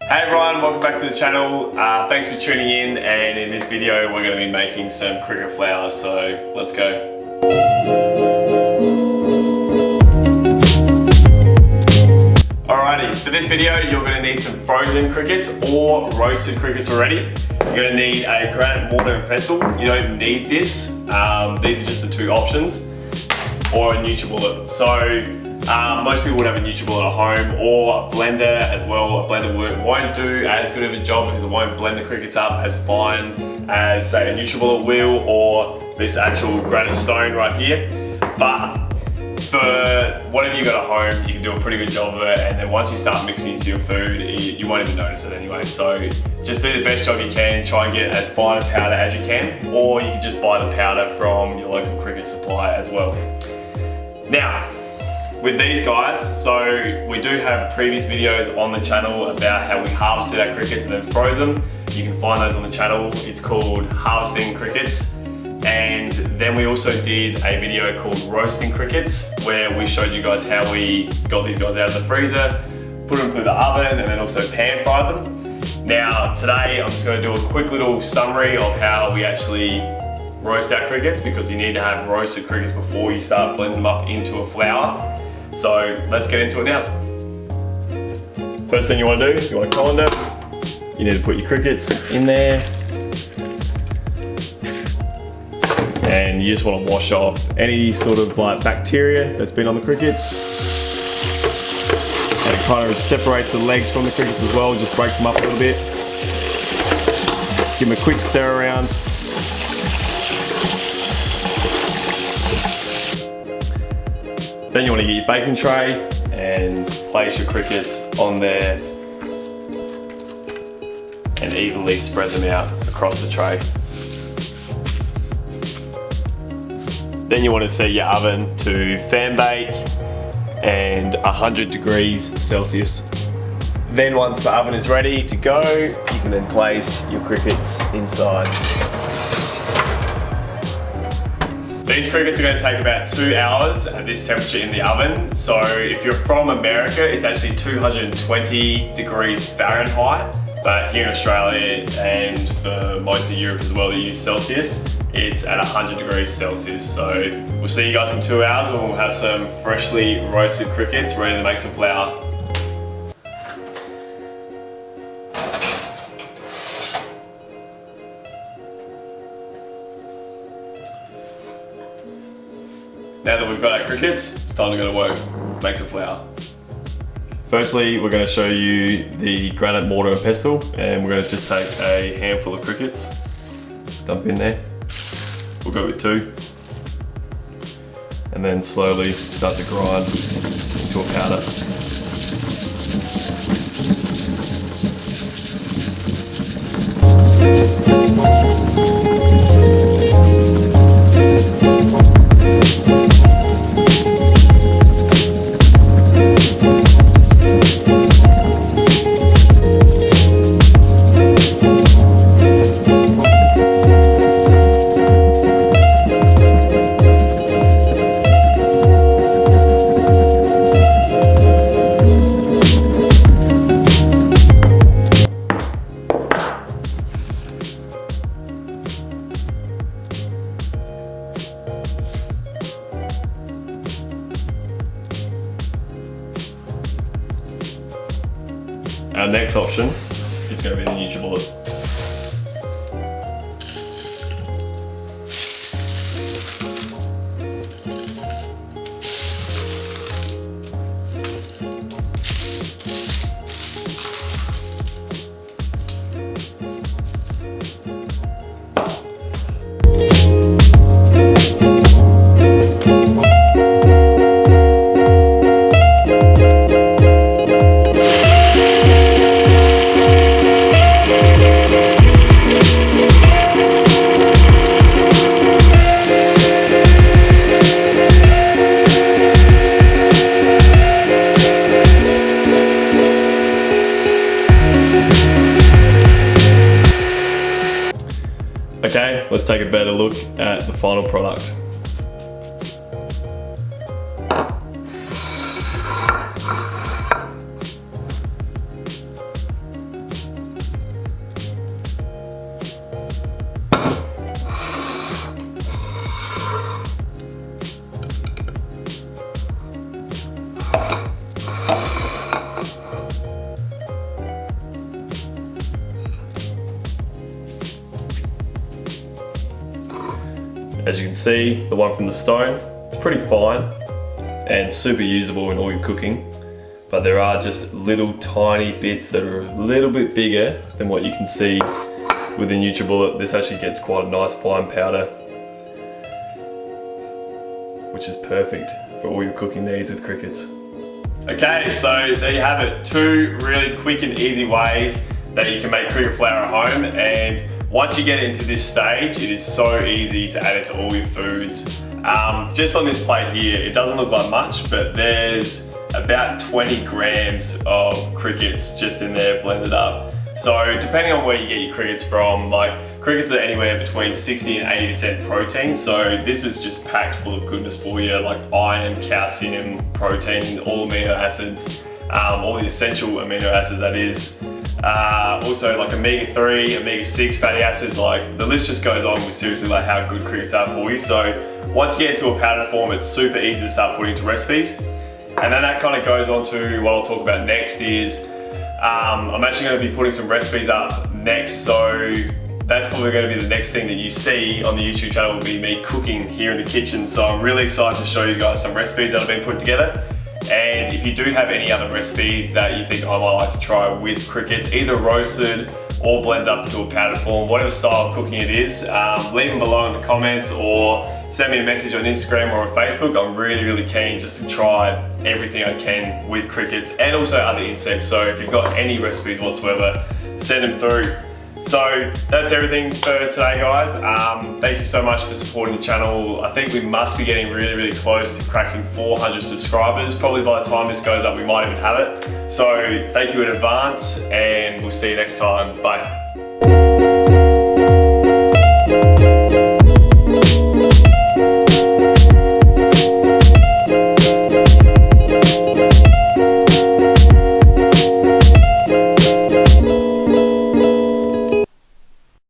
Hey everyone, welcome back to the channel. Thanks for tuning in, and in this video we're going to be making some cricket flowers, so let's go. Alrighty, for this video you're going to need some frozen crickets or roasted crickets already. You're going to need a granite mortar and pestle. You don't need this, these are just the two options, or a NutriBullet. So most people would have a NutriBullet at home, or a blender as well. A blender won't do as good of a job because it won't blend the crickets up as fine as say a NutriBullet will, or this actual granite stone right here. But for whatever you got at home, you can do a pretty good job of it, and then once you start mixing into your food, you won't even notice it anyway. So just do the best job you can, try and get as fine a powder as you can, or you can just buy the powder from your local cricket supply as well. Now, with these guys, so we do have previous videos on the channel about how we harvested our crickets and then froze them. You can find those on the channel. It's called Harvesting Crickets. And then we also did a video called Roasting Crickets, where we showed you guys how we got these guys out of the freezer, put them through the oven, and then also pan fried them. Now today I'm just going to do a quick little summary of how we actually roast our crickets, because you need to have roasted crickets before you start blending them up into a flour. So let's get into it now. First thing you want to do, you want a colander. You need to put your crickets in there. And you just want to wash off any sort of like bacteria that's been on the crickets. And it kind of separates the legs from the crickets as well, just breaks them up a little bit. Give them a quick stir around. Then you want to get your baking tray and place your crickets on there and evenly spread them out across the tray. Then you want to set your oven to fan bake and 100 degrees Celsius. Then once the oven is ready to go, you can then place your crickets inside. These crickets are going to take about 2 hours at this temperature in the oven. So if you're from America, it's actually 220 degrees Fahrenheit. But here in Australia and for most of Europe as well, they use Celsius. It's at 100 degrees Celsius. So we'll see you guys in 2 hours, and we'll have some freshly roasted crickets ready to make some flour. Now that we've got our crickets, it's time to go to work, make some flour. Firstly, we're going to show you the granite mortar and pestle, and we're going to just take a handful of crickets, dump in there. We'll go with 2, and then slowly start to grind into a powder. Our next option is going to be the NutriBullet. Okay, let's take a better look at the final product. As you can see, the one from the stone, it's pretty fine and super usable in all your cooking. But there are just little tiny bits that are a little bit bigger than what you can see with the NutriBullet. This actually gets quite a nice fine powder, which is perfect for all your cooking needs with crickets. Okay, so there you have it. 2 really quick and easy ways that you can make cricket flour at home. And once you get into this stage, it is so easy to add it to all your foods. Just on this plate here, it doesn't look like much, but there's about 20 grams of crickets just in there blended up. So depending on where you get your crickets from, like crickets are anywhere between 60 and 80% protein. So this is just packed full of goodness for you, like iron, calcium, protein, all amino acids, all the essential amino acids that is. Also like omega-3, omega-6 fatty acids, like the list just goes on with seriously like how good crickets are for you. So once you get into a powdered form, it's super easy to start putting into recipes. And then that kind of goes on to what I'll talk about next is, I'm actually going to be putting some recipes up next. So that's probably going to be the next thing that you see on the YouTube channel, will be me cooking here in the kitchen. So I'm really excited to show you guys some recipes that have been put together. And if you do have any other recipes that you think I might like to try with crickets, either roasted or blended up into a powdered form, whatever style of cooking it is, leave them below in the comments or send me a message on Instagram or on Facebook. I'm really keen just to try everything I can with crickets and also other insects. So if you've got any recipes whatsoever, send them through. So that's everything for today, guys. Thank you so much for supporting the channel. I think we must be getting really close to cracking 400 subscribers. Probably by the time this goes up, we might even have it. So thank you in advance, and we'll see you next time. Bye.